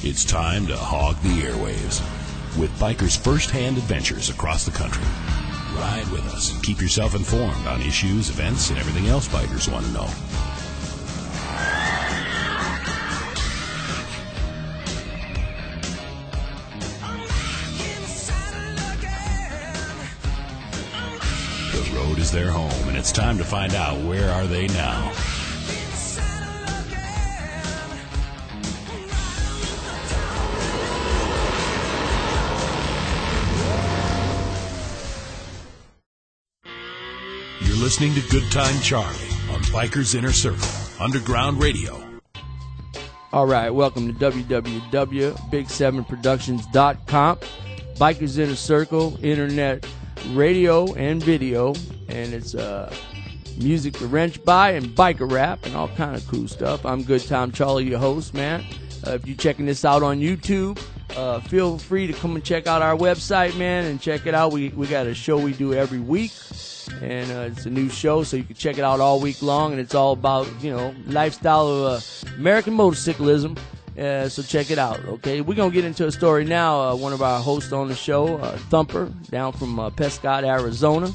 It's time to hog the airwaves with bikers' first-hand adventures across the country. Ride with us and keep yourself informed on issues, events, and everything else bikers want to know. The road is their home, and it's time to find out where are they now. You're listening to Good Time Charlie on Bikers Inner Circle, Underground Radio. All right, welcome to www.big7productions.com. Bikers Inner Circle, internet radio and video, and it's music to wrench by and biker rap and all kind of cool stuff. I'm Good Time Charlie, your host, man. If you're checking this out on YouTube, feel free to come and check out our website, man, and check it out. We got a show we do every week. And it's a new show, so you can check it out all week long. And it's all about, lifestyle of American motorcyclism. So check it out, okay? We're going to get into a story now. One of our hosts on the show, Thumper, down from Prescott, Arizona.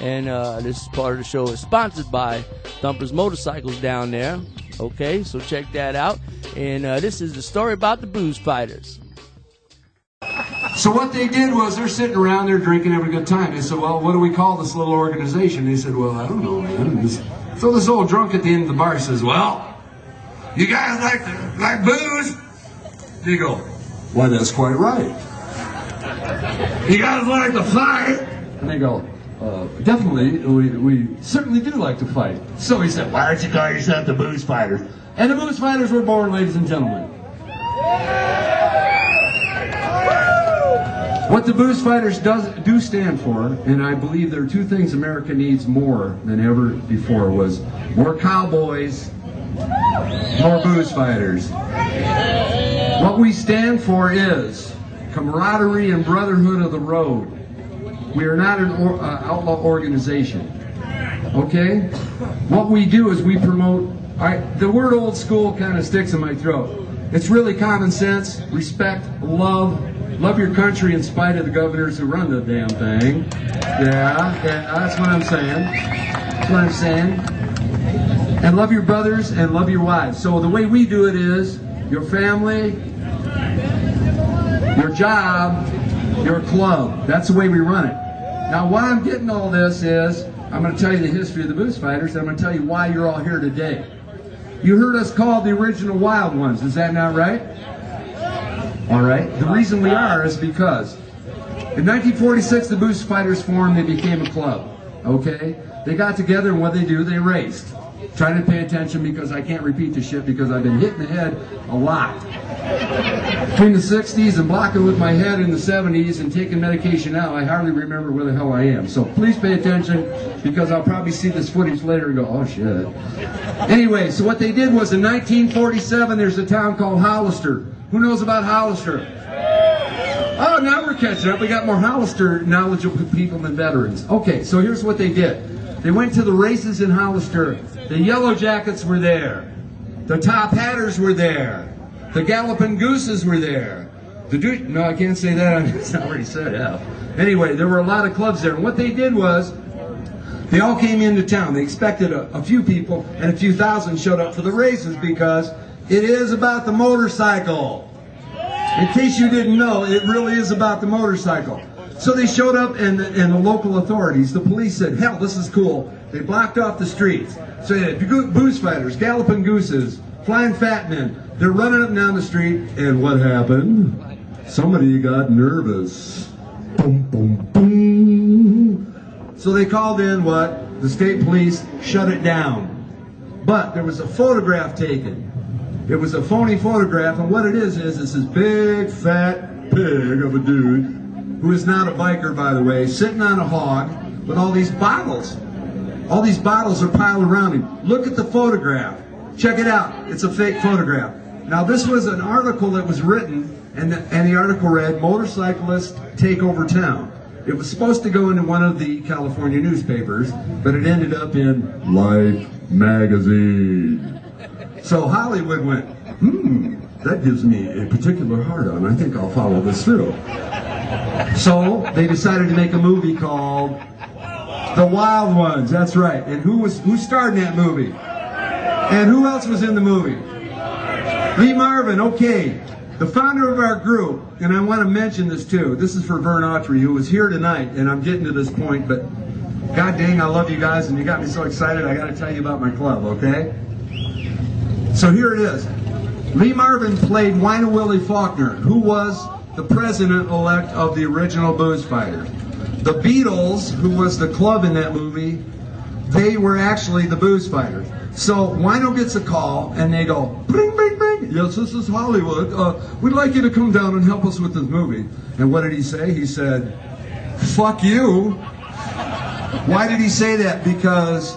And this part of the show is sponsored by Thumper's Motorcycles down there. Okay, so check that out. And this is the story about the Boozefighters. So what they did was they're sitting around there drinking, having a good time. They said, well, what do we call this little organization? They said, well, I don't know, man. So this old drunk at the end of the bar says, well, you guys like booze? They go, why, that's quite right. You guys like to fight? And they go, definitely, we certainly do like to fight. So he said, why don't you call yourself the Boozefighters? And the Boozefighters were born, ladies and gentlemen. What the Boozefighters do stand for, and I believe there are two things America needs more than ever before, was more cowboys, more Boozefighters. What we stand for is camaraderie and brotherhood of the road. We are not an outlaw organization. Okay? What we do is we promote, the word old school kind of sticks in my throat. It's really common sense, respect, love your country in spite of the governors who run the damn thing. Yeah, that's what I'm saying. That's what I'm saying. And love your brothers and love your wives. So the way we do it is your family, your job, your club. That's the way we run it. Now, why I'm getting all this is I'm going to tell you the history of the Boozefighters, and I'm going to tell you why you're all here today. You heard us called the original Wild Ones. Is that not right? All right. The reason we are is because in 1946 the Boozefighters formed. They became a club. Okay. They got together and what they do, they raced. Try to pay attention because I can't repeat the shit because I've been hit in the head a lot. Between the 60s and blocking with my head in the 70s and taking medication now, I hardly remember where the hell I am. So please pay attention because I'll probably see this footage later and go, oh shit. Anyway, so what they did was in 1947 there's a town called Hollister. Who knows about Hollister? Oh, now we're catching up. We got more Hollister knowledgeable people than veterans. Okay, so here's what they did. They went to the races in Hollister. The Yellow Jackets were there. The Top Hatters were there. The Galloping Gooses were there. No, I can't say that. I already said F. Anyway, there were a lot of clubs there. And what they did was they all came into town. They expected a few people, and a few thousand showed up for the races because it is about the motorcycle. In case you didn't know, it really is about the motorcycle. So they showed up, and the local authorities, the police said, hell, this is cool. They blocked off the streets. So they had Boozefighters, Galloping Gooses, Flying Fat Men. They're running up and down the street, and what happened? Somebody got nervous. Boom, boom, boom. So they called in what? The state police shut it down. But there was a photograph taken. It was a phony photograph, and what it is this big, fat pig of a dude, who is not a biker, by the way, sitting on a hog with all these bottles. All these bottles are piled around him. Look at the photograph. Check it out. It's a fake photograph. Now, this was an article that was written, and the article read, Motorcyclists Take Over Town. It was supposed to go into one of the California newspapers, but it ended up in Life magazine. So Hollywood went, that gives me a particular hard-on. I think I'll follow this through. So they decided to make a movie called The Wild Ones. That's right. And who starred in that movie? And who else was in the movie? Lee Marvin. Okay. The founder of our group, and I want to mention this too. This is for Vern Autry, who was here tonight, and I'm getting to this point, but God dang, I love you guys, and you got me so excited. I got to tell you about my club, okay? So here it is. Lee Marvin played Wino Willie Faulkner, who was the president-elect of the original Boozefighters. The Beatles, who was the club in that movie, they were actually the Boozefighters. So Wino gets a call, and they go, bring, bring, bring. Yes, this is Hollywood. We'd like you to come down and help us with this movie. And what did he say? He said, fuck you. Why did he say that? Because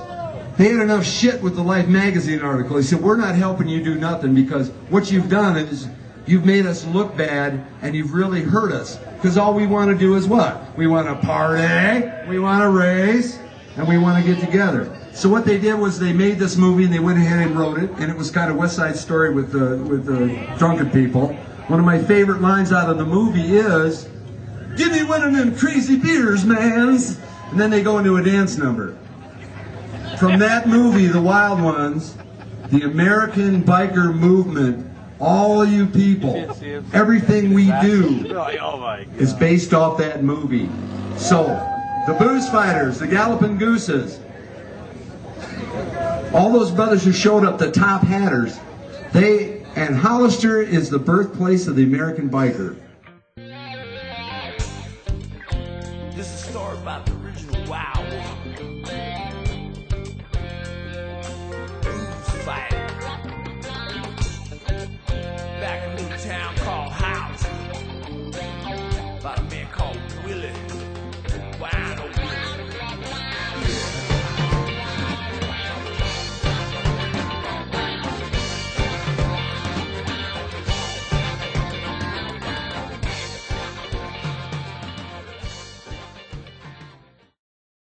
they had enough shit with the Life magazine article. He said, we're not helping you do nothing because what you've done is you've made us look bad and you've really hurt us. Because all we want to do is what? We want to party, we want to race, and we want to get together. So what they did was they made this movie and they went ahead and wrote it, and it was kind of West Side Story with drunken people. One of my favorite lines out of the movie is, give me one of them crazy beers, mans. And then they go into a dance number. From that movie, The Wild Ones, the American biker movement, all you people, everything we do is based off that movie. So, the Boozefighters, the Galloping Gooses, all those brothers who showed up, the top hatters, and Hollister is the birthplace of the American biker. This is a story about the